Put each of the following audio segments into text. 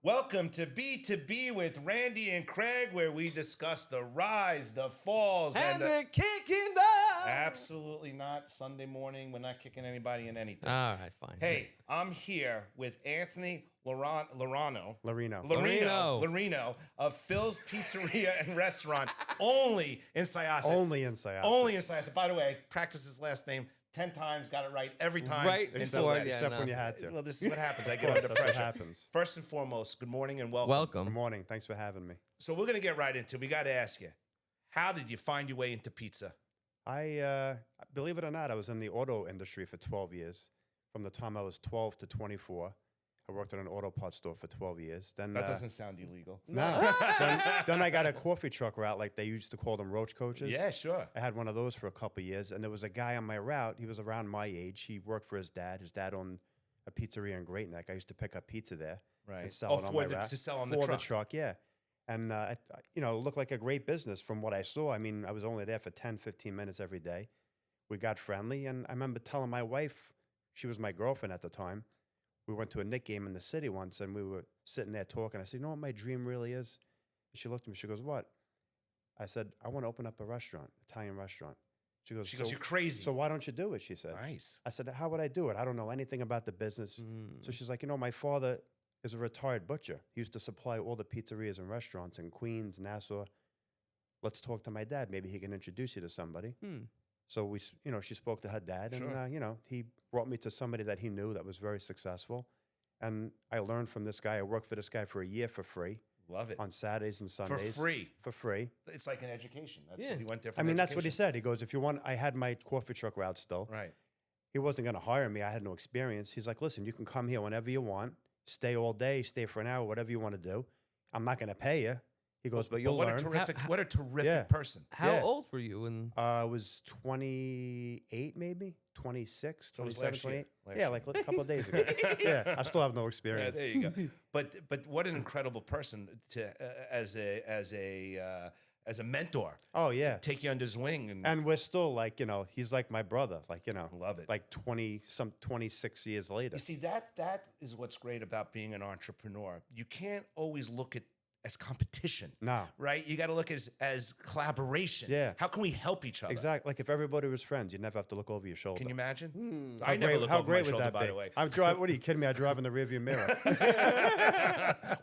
Welcome to B2B with Randy and Craig, where we discuss the rise, the falls, And the... they're kicking down. Absolutely not. Sunday morning, we're not kicking anybody in anything. All right, fine. Hey, I'm here with Anthony Lorino of Phil's Pizzeria and Restaurant, only in Syosset. Only in Syosset. Only in Syosset. By the way, practice his last name 10 times, got it right every time. Right until before, then. Except when you had to. Well, this is what happens. I get under That's pressure. what happens. First and foremost, good morning and welcome. Welcome. Good morning. Thanks for having me. So we're going to get right into it. We got to ask you, how did you find your way into pizza? I believe it or not, I was in the auto industry for 12 years. From the time I was 12 to 24, I worked at an auto parts store for 12 years. Then That doesn't sound illegal. no. then I got a coffee truck route, like they used to call them roach coaches. Yeah, sure. I had one of those for a couple of years, and there was a guy on my route. He was around my age. He worked for his dad. His dad owned a pizzeria in Great Neck. I used to pick up pizza there Right. and sell it on my route. To sell on For the truck. the truck, yeah. And, it looked like a great business from what I saw. I mean, I was only there for 10, 15 minutes every day. We got friendly, and I remember telling my wife, she was my girlfriend at the time, we went to a Knick game in the city once, and we were sitting there talking. I said, you know what my dream really is? And she looked at me, she goes, what? I said, I want to open up a restaurant, Italian restaurant. She goes, you're crazy. So why don't you do it, she said. Nice. I said, how would I do it? I don't know anything about the business. So she's like, my father is a retired butcher. He used to supply all the pizzerias and restaurants in Queens, Nassau. Let's talk to my dad. Maybe he can introduce you to somebody. So she spoke to her dad, Sure. and he brought me to somebody that he knew that was very successful. And I learned from this guy. I worked for this guy for a year for free. Love it. On Saturdays and Sundays. For free. It's like an education. That's Yeah. what he went there for. I mean, an that's what he education. said. He goes, if you want, I had my coffee truck route still. Right. He wasn't going to hire me. I had no experience. He's like, listen, you can come here whenever you want, stay all day, stay for an hour, whatever you want to do. I'm not going to pay you. He goes, but you'll what learn. What a terrific Yeah. person. How Yeah. old were you? And I was 28, maybe 26, So it was 27, last year. 28. Last Yeah, year. like a couple of days ago. Yeah, I still have no Yeah, experience. there you go. But what an incredible person to as a mentor. Oh yeah, Take you under his wing and we're still like he's like my brother. Like Love it. Like 26 years later. You see, that is what's great about being an entrepreneur. You can't always look at as competition. No. Right? You got to look as collaboration. Yeah. How can we help each other? Exactly. Like if everybody was friends, you'd never have to look over your shoulder. Can you imagine? How I never great- look how over great my would shoulder, that by be? the way. I'm driving. What are you kidding me? I drive in the rearview mirror.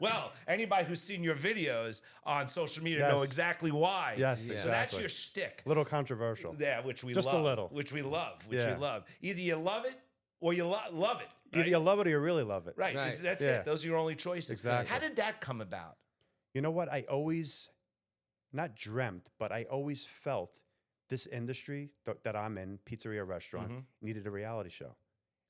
Well, anybody who's seen your videos on social media know Yes. exactly why. Yes, So exactly. that's your shtick. A little controversial. Yeah, which we Just a love. little. Which we love. Yeah. Either you love it or you love it. Either right? you love it or you really love it. Right. Right. That's Yeah. it. Those are your only choices. Exactly. How did that come about? You know what? I always, not dreamt, but I always felt this industry that I'm in, pizzeria restaurant, needed a reality show.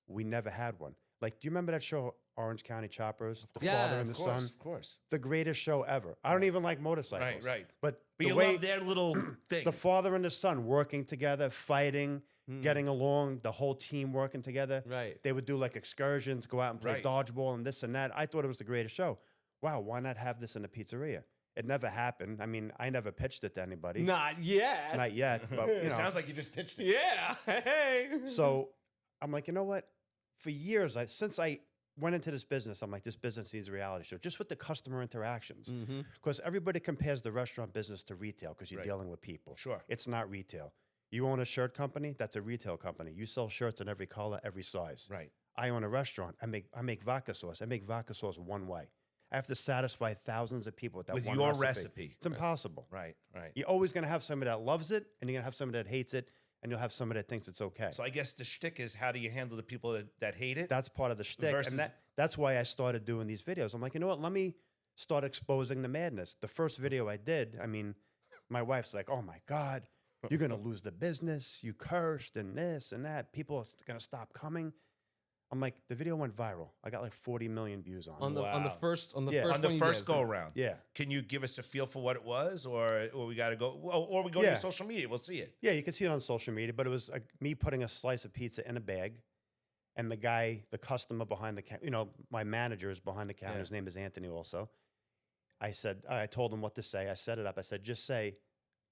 We never had one. Like, do you remember that show, Orange County Choppers? The Yeah, Father and the Of course, Son? of course. The greatest show ever. I don't even like motorcycles. Right. But But the you way love their little thing. the father and the son working together, fighting, getting along, the whole team working together. Right. They would do like excursions, go out and play Right. dodgeball and this and that. I thought it was the greatest show. Wow, why not have this in a pizzeria? It never happened. I mean, I never pitched it to anybody. not yet. Not yet, but It sounds like you just pitched it. Yeah. Hey. So I'm like, you know what? For years, since I went into this business, I'm like, this business needs a reality show, just with the customer interactions. Because everybody compares the restaurant business to retail because you're Right. dealing with people. Sure. It's not retail. You own a shirt company, that's a retail company. You sell shirts in every color, every size. Right. I own a restaurant. I make vodka sauce. I make vodka sauce one way. I have to satisfy thousands of people with that With one your recipe. recipe. It's impossible. Right. You're always going to have somebody that loves it, and you're going to have somebody that hates it, and you'll have somebody that thinks it's okay. So I guess the shtick is, how do you handle the people that hate it? That's part of the shtick. Versus- And that's why I started doing these videos. I'm like, you know what? Let me start exposing the madness. The first video I did, I mean, my wife's like, oh my God, you're going to lose the business. You cursed and this and that. People are going to stop coming. I'm like, the video went viral. I got like 40 million views on it. on the Wow. first Yeah. first on the one you first did. go around. Yeah. Can you give us a feel for what it was, or we got to go, or we go to Yeah. your social media? We'll see it. Yeah, you can see it on social media, but it was me putting a slice of pizza in a bag, and the customer behind the counter, my manager is behind the counter. Yeah. His name is Anthony also. I told him what to say. I set it up. I said, just say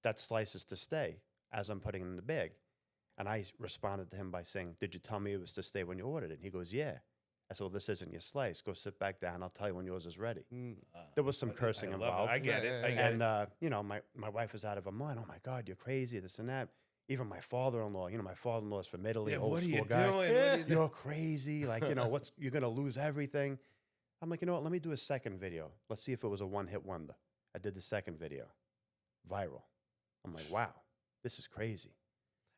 that slice is to stay as I'm putting it in the bag. And I responded to him by saying, did you tell me it was to stay when you ordered it? And he goes, yeah. I said, well, this isn't your slice. Go sit back down. I'll tell you when yours is ready. Mm. There was some cursing I love involved. it. I get it. I get And, it. you know, my wife was out of her mind. Oh, my God, you're crazy, this and that. Even my father-in-law, you know, my father-in-law is from Italy, Yeah, old what are school you guy. doing? What are you doing? You're crazy. Like, you know, you're going to lose everything. I'm like, you know what? Let me do a second video. Let's see if it was a one-hit wonder. I did the second video. Viral. I'm like, wow, this is crazy.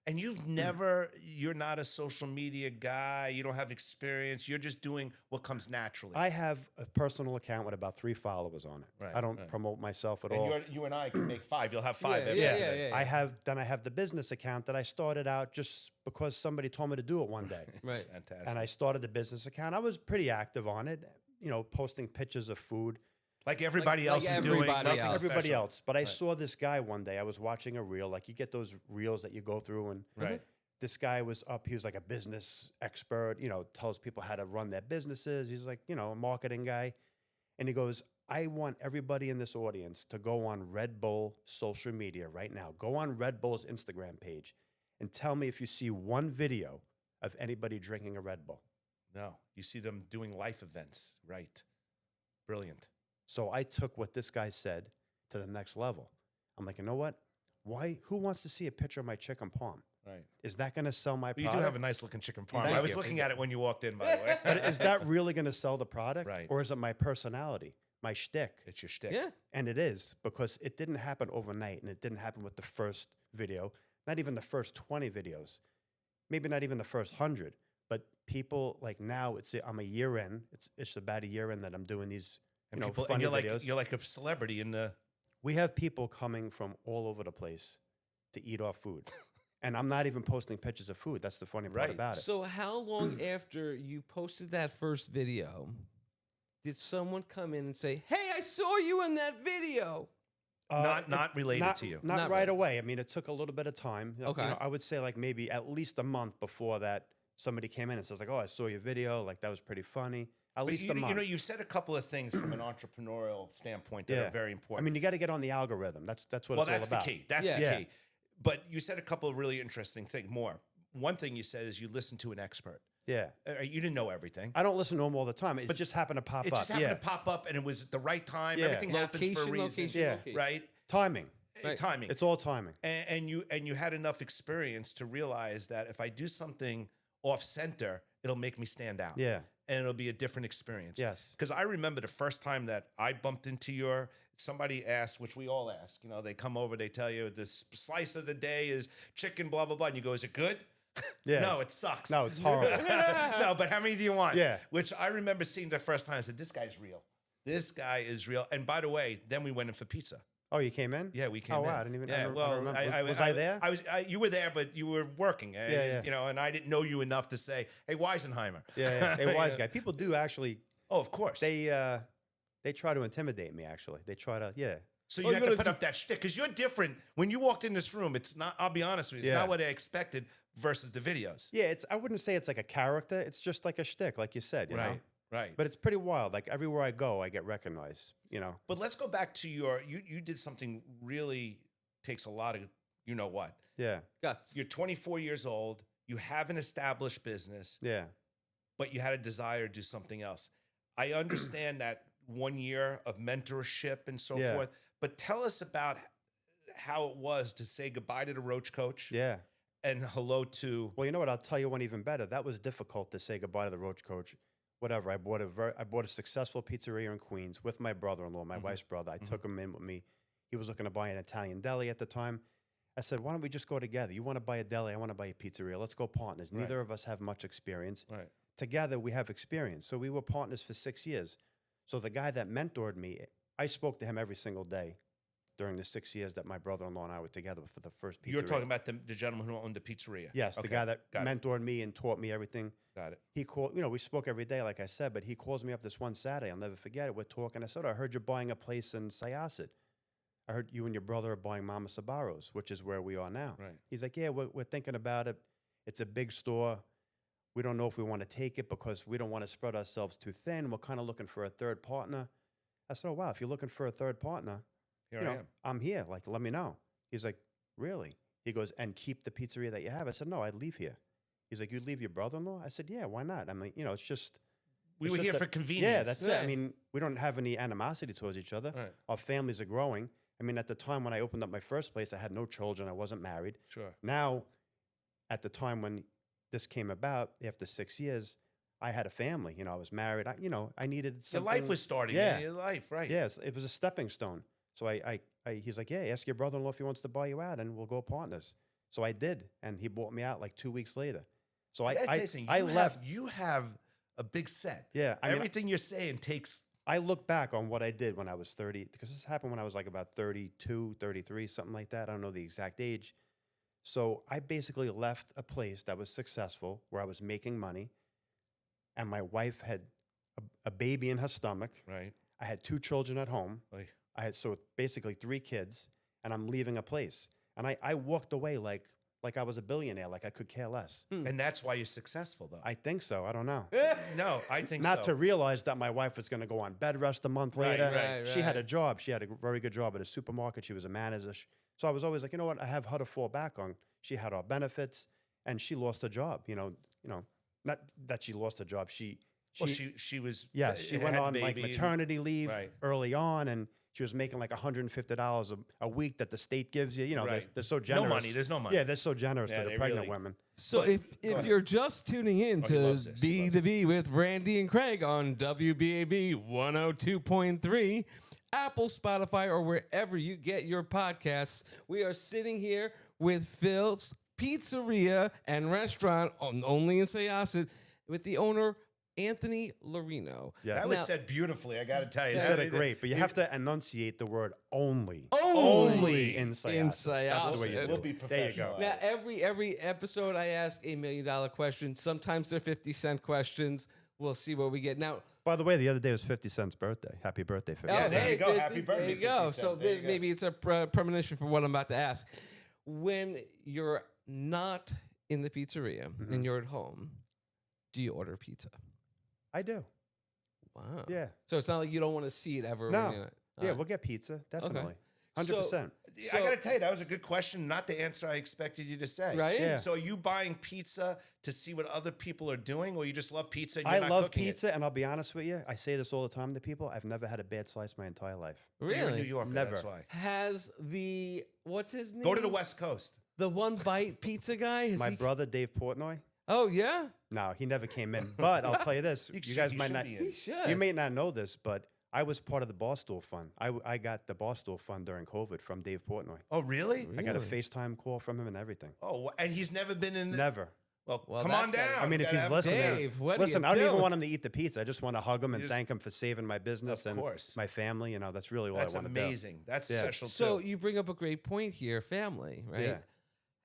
And you're not a social media guy. You don't have experience. You're just doing what comes naturally. I have a personal account with about 3 followers on it. Right, I don't right. promote myself at and all. you and I can make 5. You'll have 5 Yeah, every yeah, day. yeah. I have the business account that I started out just because somebody told me to do it one day. It's Right. fantastic. And I started the business account. I was pretty active on it, you know, posting pictures of food. like everybody like else is doing. everybody Nothing else. Everybody special. else. But I Right. saw this guy one day. I was watching a reel. Like you get those reels that you go through and Right. this guy was up. He was like a business expert, you know, tells people how to run their businesses. He's like, you know, a marketing guy. And he goes, I want everybody in this audience to go on Red Bull social media right now. Go on Red Bull's Instagram page and tell me if you see one video of anybody drinking a Red Bull. No, you see them doing life events. Right. Brilliant. So I took what this guy said to the next level. I'm like, you know what? Who wants to see a picture of my chicken parm? Right. Is that going to sell my But you product? do have a nice looking chicken parm. Thank I was you. looking at it when you walked in, by the way. But is that really going to sell the product? Right. Or is it my personality, my shtick? It's your shtick. Yeah. And it is, because it didn't happen overnight, and it didn't happen with the first video, not even the first 20 videos, maybe not even the first 100. But people, like now, I'm a year in. It's about a year in that I'm doing these, And you know, people, funny and videos. you're like a celebrity in the. We have people coming from all over the place to eat our food. And I'm not even posting pictures of food. That's the funny part Right. about it. So how long after you posted that first video did someone come in and say, "Hey, I saw you in that video"? Not related to you. Not Not right really. away. I mean, it took a little bit of time. You Okay. know, I would say like maybe at least a month before that, somebody came in and says like, "Oh, I saw your video. Like that was pretty funny." At But least you, a month. you know, you've said a couple of things from an entrepreneurial standpoint that Yeah. are very I important. mean, you got to get on the algorithm. That's what well, it's all that's the about. key. That's Yeah. the Yeah. key. But you said a couple of really interesting things more. One thing you said is you listen to an expert. Yeah. You didn't know everything. I don't listen to them all the time. It just happened to pop It up. just happened Yeah. to pop up, and it was at the right time. Yeah. Everything happens for a reason, Location, Yeah. location. right? Timing. Right. Timing. It's all timing. And you had enough experience to realize that if I do something off center, it'll make me stand out. Yeah. And it'll be a different experience. Yes. Because I remember the first time that I bumped into somebody asked, which we all ask, you know, they come over, they tell you the slice of the day is chicken, blah, blah, blah. And you go, is it good? Yeah. No, it sucks. No, it's horrible. No, but how many do you want? Yeah. Which I remember seeing the first time. I said, this guy's real. This guy is real. And by the way, then we went in for pizza. Oh, you came in? Yeah, we came Oh, in. wow. I didn't even Yeah, I don't well, remember. Was I there? You were there, but you were working. Yeah. You know, and I didn't know you enough to say, hey, Weisenheimer. Yeah. Hey, wise guy. People do actually, Oh, of course. they try to intimidate me, actually. They try to, yeah. So Oh, you you have to gotta put do- up that shtick because you're different. When you walked in this room, it's not, I'll be honest with you, it's Yeah. not what I expected versus the videos. Yeah, I wouldn't say it's like a character. It's just like a shtick, like you said, you know? Right. But it's pretty wild. Like everywhere I go, I get recognized, you know? But let's go back to you did something really takes a lot of, you know what? Yeah. Guts. You're 24 years old. You have an established business, Yeah. but you had a desire to do something else. I understand that 1 year of mentorship and so Yeah. forth, but tell us about how it was to say goodbye to the Roach Coach Yeah. and hello to. Well, you know what? I'll tell you one even better. That was difficult to say goodbye to the Roach Coach. Whatever. I bought a successful pizzeria in Queens with my brother-in-law, my wife's brother. I took him in with me. He was looking to buy an Italian deli at the time. I said, why don't we just go together? You want to buy a deli, I want to buy a pizzeria. Let's go partners. Right. Neither of us have much experience. Right. Together, we have experience. So we were partners for 6 years. So the guy that mentored me, I spoke to him every single day during the 6 years that my brother-in-law and I were together for the first pizzeria. You're talking about the gentleman who owned the pizzeria. Yes, the Okay, guy that got it, mentored me and taught me everything. Got it. He called, we spoke every day, like I said, but he calls me up this one Saturday. I'll never forget it. We're talking. I said, I heard you're buying a place in Syosset. I heard you and your brother are buying Mama Sabaro's, which is where we are now. Right. He's like, yeah, we're thinking about it. It's a big store. We don't know if we want to take it because we don't want to spread ourselves too thin. We're kind of looking for a third partner. I said, oh, wow, if you're looking for a third partner, Here you I know, am. I'm here. Like, let me know. He's like, really? He goes, and keep the pizzeria that you have. I said, no, I'd leave here. He's like, you'd leave your brother-in-law? I said, yeah, why not? I mean, it's just, We It's were just here that- for convenience. Yeah, that's it. I Right. mean, we don't have any animosity towards each other. Right. Our families are growing. I mean, at the time when I opened up my first place, I had no children. I wasn't married. Sure. Now, at the time when this came about, after 6 years, I had a family. I was married. I needed Your something. life was starting. Yeah. Your life, right? Yes, it was a stepping stone. So he's like, yeah, ask your brother-in-law if he wants to buy you out, and we'll go partners. So I did, and he bought me out like 2 weeks later. So I gotta tell you something, you left. You have a big set. Yeah, I mean, Everything you're saying takes. I look back on what I did when I was 30, because this happened when I was like about 32, 33, something like that. I don't know the exact age. So I basically left a place that was successful, where I was making money, and my wife had a baby in her stomach. Right. I had 2 children at home. Like, I had basically 3 kids, and I'm leaving a place. And I walked away like I was a billionaire, like I could care less. and that's why you're successful, though. I think so. I don't know. No, I think Not so. to realize that my wife was going to go on bed rest a month Right, later. right, She had a job. She had a very good job at a supermarket. She was a manager. So I was always like, you know what? I have her to fall back on. She had our benefits, and she lost her job. Not that she lost her job. She was. yeah, she went had on like baby and- maternity leave Right. early on, and she was making like $150 a week that the state gives you. Right. They're so generous. No money. There's no money. Yeah, they're so generous Yeah, to the they pregnant really- women. So But- if ahead. you're just tuning in Oh, he to loves this. He loves B2B with Randy and Craig on WBAB 102.3, Apple, Spotify, or wherever you get your podcasts, we are sitting here with Phil's Pizzeria and Restaurant only in Syosset with the owner, Anthony Lorino. Yeah. That was Now- said beautifully. I got to tell you. You That- said it great, but you have to enunciate the word only. Only in Syosset. That's the way you Syosset. do We'll it. be There you go. professional. Now, every episode, I ask a $1 million question. Sometimes they're 50-cent questions. We'll see what we get. Now, By the way, the other day was 50 Cent's birthday. Happy birthday, 50 Yeah, Cent. there you go. 50, Happy birthday, There you go. 50 So Cent. There you go. maybe it's a premonition for what I'm about to ask. When you're not in the pizzeria Mm-hmm. and you're at home, do you order pizza? I do. Wow. Yeah. So it's not like you don't want to see it ever. No. When you're not, Yeah, Alright. we'll get pizza. Definitely. So- 100%. I got to tell you, that was a good question. Not the answer I expected you to say. Right? Yeah. So are you buying pizza to see what other people are doing, or you just love pizza and you're I not love cooking pizza, and I'll be honest with you. I say this all the time to people. I've never had a bad slice my entire life. it? You're in New Really? York. Never. That's why. Has the what's his name? Go to the West Coast. The one bite pizza guy. Has My he- brother, Dave Portnoy, Oh yeah. no, he never came in. But I'll tell you this. You You should- guys he might should not. be in. He should. You may not know this, but I was part of the Barstool Fund. I got the Barstool Fund during COVID from Dave Portnoy. Oh, really? I got a Really? FaceTime call from him and everything. Oh, and he's never been in. Never. Well, Well, come that's on gotta- down. I mean, if Gotta he's have- listening, Dave, what do listen, you I don't do? even want him to eat the pizza. I just want to hug him and just- thank him for saving my business Of and course. my family. That's really what That's I want to do. amazing. That's Yeah. special So too. you bring up a great point here, family, right? Yeah.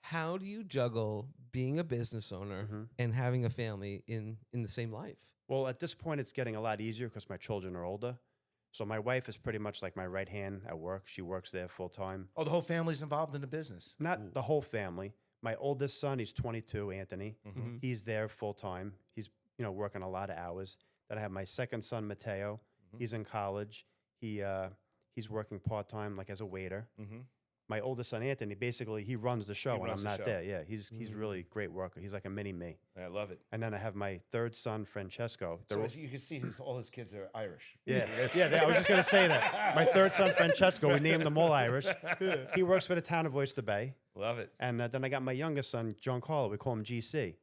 How do you juggle being a business owner Mm-hmm. and having a family in the same life? Well, at this point, it's getting a lot easier because my children are older. So my wife is pretty much like my right hand at work. She works there full time. Oh, the whole family's involved in the business. Not the whole family. My oldest son, he's 22, Anthony. Mm-hmm. He's there full time. He's working a lot of hours. Then I have my second son, Mateo. Mm-hmm. He's in college. He's working part time, like as a waiter. Mm-hmm. My oldest son, Anthony, basically he runs the show, and runs I'm the not show. there. Yeah, he's really great worker. He's like a mini me. I love it. And then I have my third son, Francesco. So They're- as you can see, all his kids are Irish. Yeah, I was just gonna say that. My third son, Francesco, we named them all Irish. He works for the town of Oyster Bay, Love it. and then I got my youngest son, Giancarlo. We call him GC.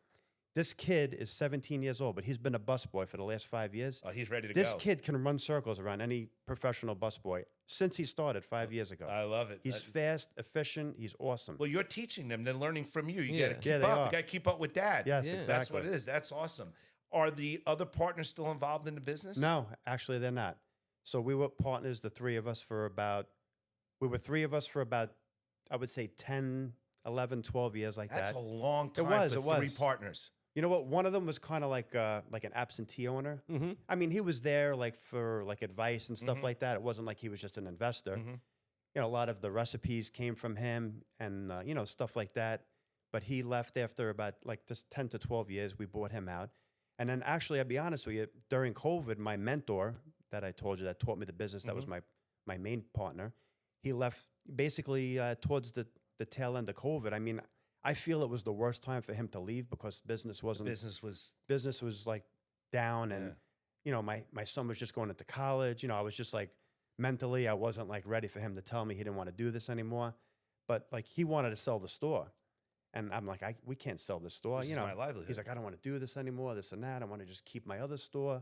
This kid is 17 years old, but he's been a busboy for the last 5 years. Oh, he's ready to This go. kid can run circles around any professional busboy since he started 5 years ago. I love it. He's fast, efficient. He's awesome. Well, you're teaching them. They're learning from you. You Yeah. got to keep Yeah, they up. are. You got to keep up with dad. Yes, Yeah. That's exactly. what it is. That's awesome. Are the other partners still involved in the business? No, actually, they're not. So we were partners, the three of us, for about, I would say 10, 11, 12 years like That's that. a long time was, for it three was. partners. You know what? One of them was kind of like an absentee owner. Mm-hmm. I mean, he was there like for like advice and Mm-hmm. stuff like that. It wasn't like he was just an investor. A lot of the recipes came from him and stuff like that. But he left after about like just 10 to 12 years. We bought him out. And then actually, I'll be honest with you, during COVID, my mentor that I told you that taught me the business, that was my main partner, he left basically towards the tail end of COVID. I mean, I feel it was the worst time for him to leave because business was Business was like down, and you know, my son was just going into college. You know, I was just like mentally, I wasn't like ready for him to tell me he didn't want to do this anymore. But like he wanted to sell the store. And I'm like, we can't sell this store. This you is know, my livelihood. he's like, I don't want to do this anymore, this and that. I want to just keep my other store.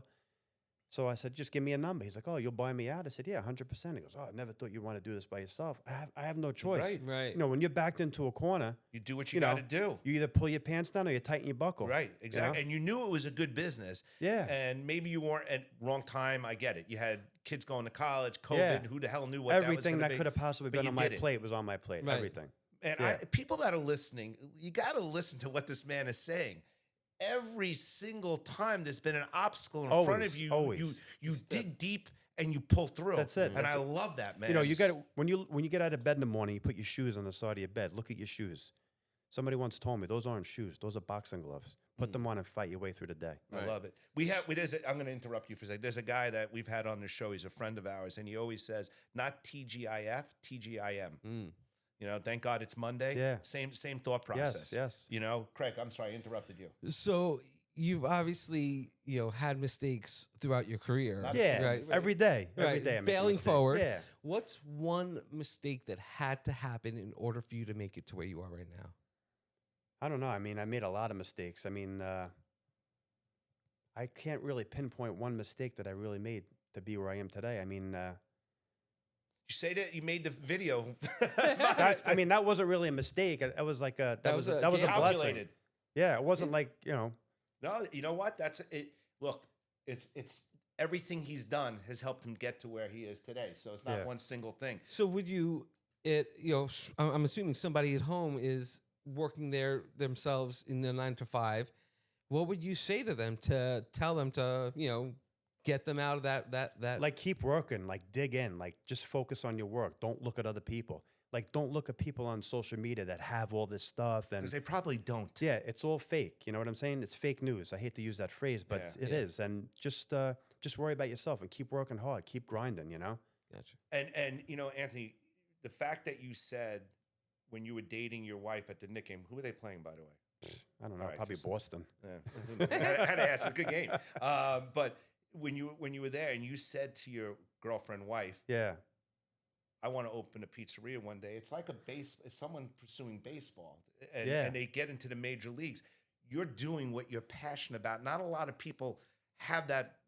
So I said, just give me a number. He's like, oh, you'll buy me out? I said, yeah, 100%. He goes, oh, I never thought you'd want to do this by yourself. I have no choice. Right. Right. You know, when you're backed into a corner, You do what you, you know, got to do. you either pull your pants down or you tighten your buckle. Right, exactly. know? And you knew it was a good business. Yeah. And maybe you weren't at wrong time. I get it. You had kids going to college, COVID. Yeah. Who the hell knew what Everything that was that could have possibly But been you on my did it. plate was on my plate. Right. Everything. And Yeah. people that are listening, you got to listen to what this man is saying. Every single time there's been an obstacle in front Always, of you, always. you dig deep and you pull through. That's it, And that's I it. love that, man. You know, you got when you get out of bed in the morning, you put your shoes on the side of your bed. Look at your shoes. Somebody once told me those aren't shoes; those are boxing gloves. Put them on and fight your way through the day. I love it. I'm going to interrupt you for a second. There's a guy that we've had on the show. He's a friend of ours, and he always says, not TGIF, TGIM. You know, thank God it's Monday. Yeah. Same thought process. yes. You know, Craig, I'm sorry, I interrupted you. So you've obviously, had mistakes throughout your career. Not a Yeah, single Right. mistake. every day. Every Right. day. I make a Failing mistake. forward. Yeah. What's one mistake that had to happen in order for you to make it to where you are right now? I don't know. I mean, I made a lot of mistakes. I mean, I can't really pinpoint one mistake that I really made to be where I am today. I mean, You say that you made the video. I mean, that wasn't really a mistake. It was like that was a blessing. calculated. Yeah, it wasn't like No, you know what? That's it. Look, it's everything he's done has helped him get to where he is today. So it's not Yeah. one single thing. So would you, I'm assuming somebody at home is working themselves in the 9 to 5. What would you say to them to tell them to, get them out of that? like keep working, like dig in, like just focus on your work. Don't look at other people. Like don't look at people on social media that have all this stuff and Because they probably don't. yeah, it's all fake. You know what I'm saying? It's fake news. I hate to use that phrase, but Yeah. it is. And just worry about yourself and keep working hard, keep grinding. Gotcha. And Anthony, the fact that you said when you were dating your wife at the Knick game, who were they playing, by the way? I don't know, All right, probably so- Boston. Yeah. I had to ask. It's a good game. But when you were there and you said to your girlfriend, wife, Yeah, I want to open a pizzeria one day. It's like it's someone pursuing baseball, and, Yeah. and they get into the major leagues. You're doing what you're passionate about. Not a lot of people have that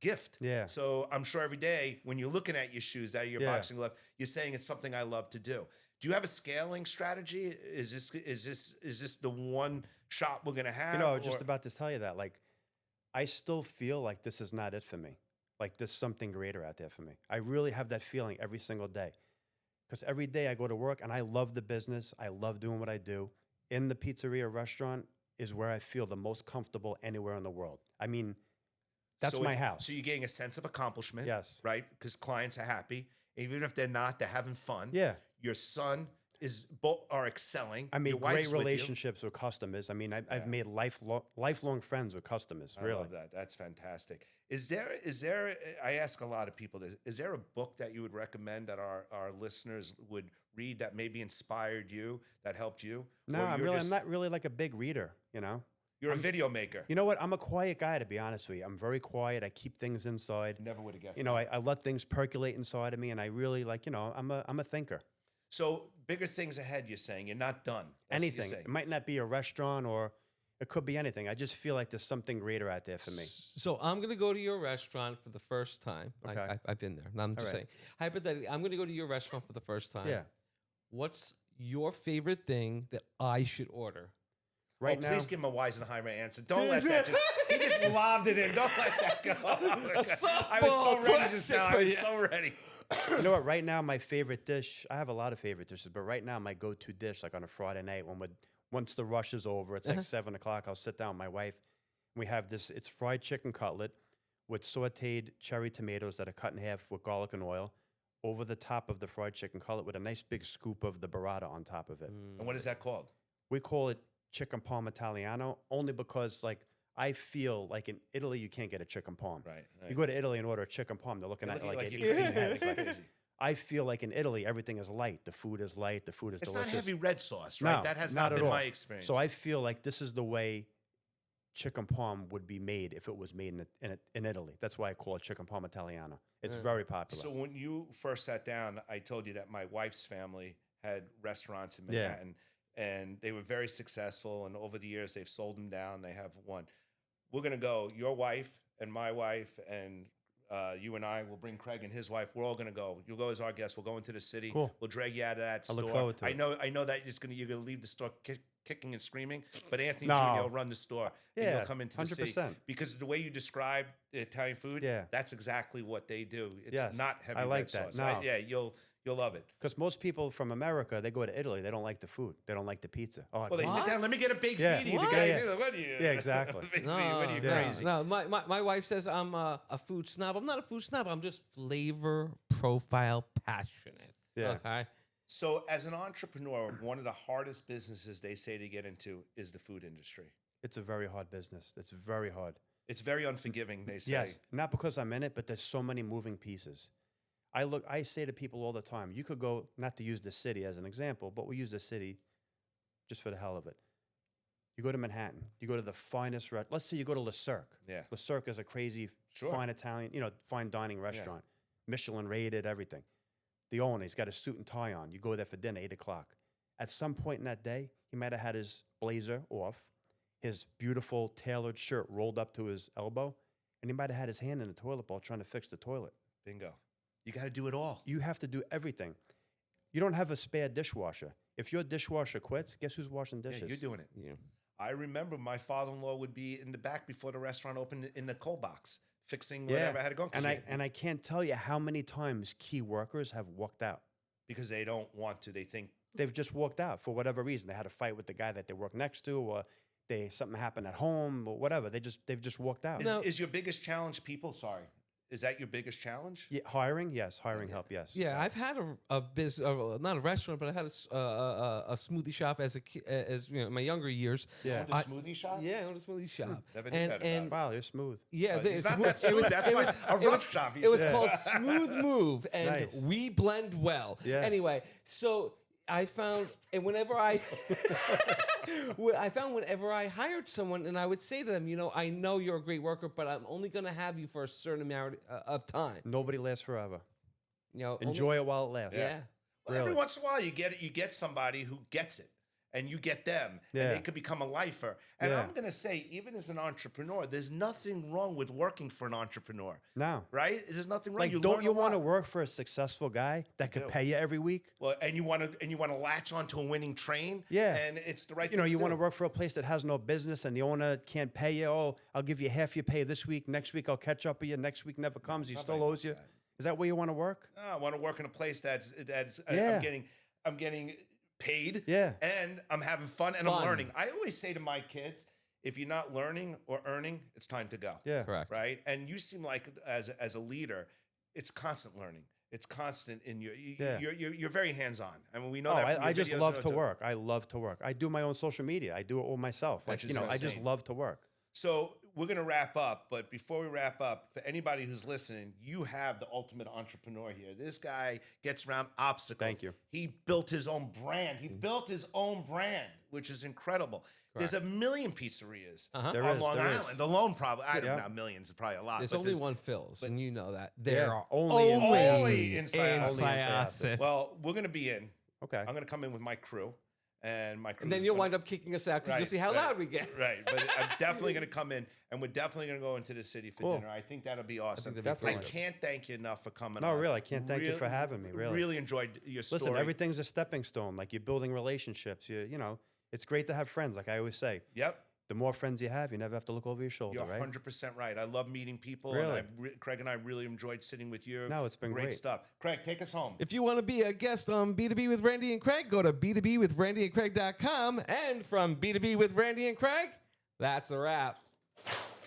gift. Yeah. So I'm sure every day when you're looking at your shoes, that are your Yeah. boxing glove, you're saying it's something I love to do. Do you have a scaling strategy? Is this the one shot we're gonna have? I was just or- about to tell you that. Like, I still feel like this is not it for me. Like, there's something greater out there for me. I really have that feeling every single day. Because every day I go to work and I love the business. I love doing what I do. In the pizzeria restaurant is where I feel the most comfortable anywhere in the world. I mean, that's So my house. So you're getting a sense of accomplishment. Yes. Right? Because clients are happy. Even if they're not, they're having fun. Yeah. Your son is both are excelling. I made Your great wife's with you. relationships with customers. I mean, I've made lifelong friends with customers. I Really. love that. That's fantastic. Is there I ask a lot of people this, is there a book that you would recommend that our listeners would read that maybe inspired you, that helped you? No, Or I'm you're just- not really like a big reader, You're a video maker. You know what? I'm a quiet guy, to be honest with you. I'm very quiet. I keep things inside. Never would have guessed. I let things percolate inside of me, and I really I'm a thinker. So bigger things ahead, you're saying. You're not done. That's what you're Anything. saying. It might not be a restaurant, or it could be anything. I just feel like there's something greater out there for me. So I'm gonna go to your restaurant for the first time. Okay. I've been there. I'm just All saying. Hypothetically, I'm gonna go to your restaurant for the first time. Yeah. What's your favorite thing that I should order? Right now, Please give him a Weisenheimer answer. Don't let that just. He just lobbed it in. Don't let that go. I was so softball ready just question now. I for was you. so ready. you know what? Right now, my favorite dish. I have a lot of favorite dishes, but right now, my go-to dish, like on a Friday night, once the rush is over, it's like 7:00. I'll sit down with my wife. We have this. It's fried chicken cutlet with sautéed cherry tomatoes that are cut in half with garlic and oil over the top of the fried chicken cutlet with a nice big scoop of the burrata on top of it. And what is that called? We call it chicken parm Italiano only because, like, I feel like in Italy you can't get a chicken parm. Right. You go to Italy and order a chicken parm, they're looking They're at it looking like like at you're 18 eating heads. like crazy. I feel like in Italy everything is light. The food is light. The food is It's delicious. not heavy red sauce, right? No, That has not not at been all. my experience. So I feel like this is the way chicken parm would be made if it was made in Italy. That's why I call it chicken parm Italiano. It's Yeah. very popular. So when you first sat down, I told you that my wife's family had restaurants in Yeah. Manhattan, and they were very successful. And over the years, they've sold them down. They have one. We're gonna go. Your wife and my wife and you and I will bring Craig and his wife. We're all gonna go. You'll go as our guest. We'll go into the city. Cool. We'll drag you out of that I store. look forward to I it. know that you're gonna leave the store kicking and screaming, but Anthony No. Jr. will run the store. And Yeah, you'll come into the city 100%. because the way you describe the Italian food, Yeah. that's exactly what they do. It's Yes, not heavy I like red that. sauce. No. Yeah, you'll love it. Because most people from America, they go to Italy. They don't like the food. They don't like the pizza. Oh, Well, they What? sit down. Let me get a baked Yeah. ziti. The What? guy's Yeah. like, what are you? Yeah, exactly. Baked ziti, what are you yeah. crazy? No, my wife says I'm a food snob. I'm not a food snob. I'm just flavor profile passionate. Yeah. Okay. So, as an entrepreneur, one of the hardest businesses they say to get into is the food industry. It's a very hard business. It's very hard. It's very unforgiving. They say. Yes, not because I'm in it, but there's so many moving pieces. I say to people all the time, you could go, not to use the city as an example, but we use the city just for the hell of it. You go to Manhattan, you go to the finest let's say you go to Le Cirque. Yeah. Le Cirque is a crazy, Sure. fine Italian, fine dining restaurant. Michelin rated, everything. The owner, he's got a suit and tie on. You go there for dinner, 8 o'clock. At some point in that day, he might have had his blazer off, his beautiful tailored shirt rolled up to his elbow, and he might have had his hand in the toilet bowl trying to fix the toilet. Bingo. You got to do it all. You have to do everything. You don't have a spare dishwasher. If your dishwasher quits, guess who's washing dishes? Yeah, you're doing it. Yeah. I remember my father-in-law would be in the back before the restaurant opened in the cold box, fixing whatever had to go. And I can't tell you how many times key workers have walked out. Because they don't want to. They think They've just walked out for whatever reason. They had a fight with the guy that they work next to, or something happened at home, or whatever. They've just walked out. is your biggest challenge people? Sorry, is that your biggest challenge? Yeah, hiring, yes. Hiring help, yes. Yeah, I've had a business, not a restaurant, but I had a smoothie shop as my younger years. Yeah. Owned a smoothie shop. Yeah, I owned a smoothie shop. Never knew that about and Wow, you're smooth. yeah, He's not that smooth. That's why a rough shop. It was called Smooth Move, and Nice. we blend well. Yeah. Anyway, so I found, and whenever I whenever I hired someone, and I would say to them, I know you're a great worker, but I'm only going to have you for a certain amount of time. Nobody lasts forever. Only- Enjoy it while it lasts. yeah. Well, every Really? once in a while, you get somebody who gets it, and you get them, and Yeah. they could become a lifer. And Yeah. I'm gonna say, even as an entrepreneur, there's nothing wrong with working for an entrepreneur, No. right? There's nothing wrong. Like, You don't learn you a want to lot. work for a successful guy that could do. pay you every week? Well, and you want to latch onto a winning train. Yeah. and it's the right. You know, thing you to want to do. work for a place that has no business and the owner can't pay you. Oh, I'll give you half your pay this week. Next week, I'll catch up with you. Next week never comes. He Nobody still owes wants you. that. Is that where you want to work? No, I want to work in a place that's Yeah. I'm getting paid. Yeah. and I'm having fun and I'm Fun. learning. I always say to my kids, if you're not learning or earning, it's time to go. Yeah. Correct. Right. And you seem like as a leader, it's constant learning. It's constant in Yeah. you're very hands on. I mean, we know Oh, that. From I your just videos love and to all work. I love to work. I do my own social media. I do it all myself. Which Like, is I just insane. love to work. So we're gonna wrap up, but before we wrap up, for anybody who's listening, you have the ultimate entrepreneur here. This guy gets around obstacles. Thank you. He built his own brand. He built his own brand, which is incredible. There's a million pizzerias There on is, Long there is. Island. Alone, probably. I don't Yeah. know. Millions, probably a lot. There's but only one Phil's, and you know that. Yeah, There are only in Only in in Syosset. Syosset. Well, we're gonna be in. Okay. I'm gonna come in with my crew, and my crew. And then you'll wind up kicking us out because you'll see how loud we get. Right, but I'm definitely going to come in, and we're definitely going to go into the city for Cool. dinner. I think that'll be awesome. that'd be I Definitely. can't thank you enough for coming No, on. really, I can't thank you for having me, really. Really enjoyed your story. Listen, everything's a stepping stone. Like, you're building relationships. It's great to have friends. Like I always say, Yep, the more friends you have, you never have to look over your shoulder, you're right? 100% right. I love meeting people. Really? And Craig and I really enjoyed sitting with you. No, it's been great. stuff. Craig, take us home. If you want to be a guest on B2B with Randy and Craig, go to b2bwithrandyandcraig.com. And from B2B with Randy and Craig, that's a wrap.